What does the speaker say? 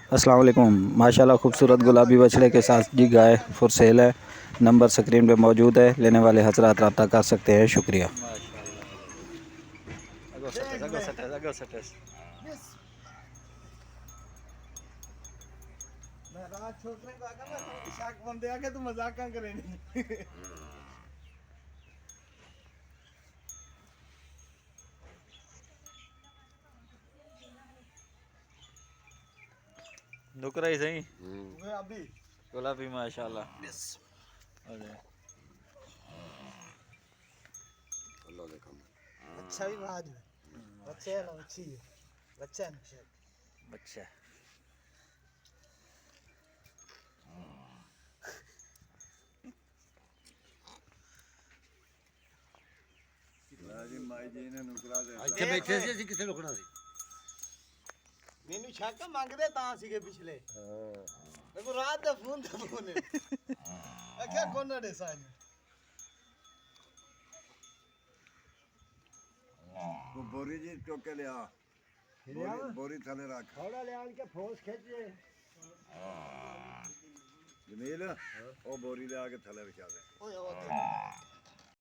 अस्सलाम वालेकुम। माशाल्लाह खूबसूरत गुलाबी बछड़े के साथ जी गाय फॉर सेल है। नंबर स्क्रीन पे मौजूद है, लेने वाले हजरात रब्ता कर सकते हैं। शुक्रिया। मैं रात छोड़ने को आकर ना शाक बंदे आके तो मजाक क्या करेंगे। नुकरा ही सही मैं अभी गुलाबी माशाल्लाह। अरे अच्छा भी बात है। बच्चे है ना अच्छी है। बच्चा है ना शायद। बच्चा ਇੱਥੇ ਬੈਠੇ ਸੀ ਅਸੀਂ ਕਿੱਥੇ ਰੁਕਣਾ ਸੀ ਮੈਨੂੰ ਸ਼ੱਕ ਮੰਗਦੇ ਤਾਂ ਸੀਗੇ ਪਿਛਲੇ ਹਾਂ ਦੇਖੋ ਰਾਤ ਦਾ ਫੋਨ ਤੇ ਫੋਨ ਹੈ ਕਿਆ ਕੋਨਾ ਦੇ ਸਾਈਨ ਉਹ ਬੋਰੀ ਜੀ ਚੁੱਕ ਕੇ ਲਿਆ ਬੋਰੀ ਥੱਲੇ ਰੱਖ ਥੋੜਾ ਲਿਆਣ ਕੇ ਫੋਸ ਖਿੱਚ ਜੇ ਜਮੀਲ ਉਹ ਬੋਰੀ ਲਿਆ ਕੇ ਥੱਲੇ ਵਿਛਾ ਦੇ ਓਏ ਉਹ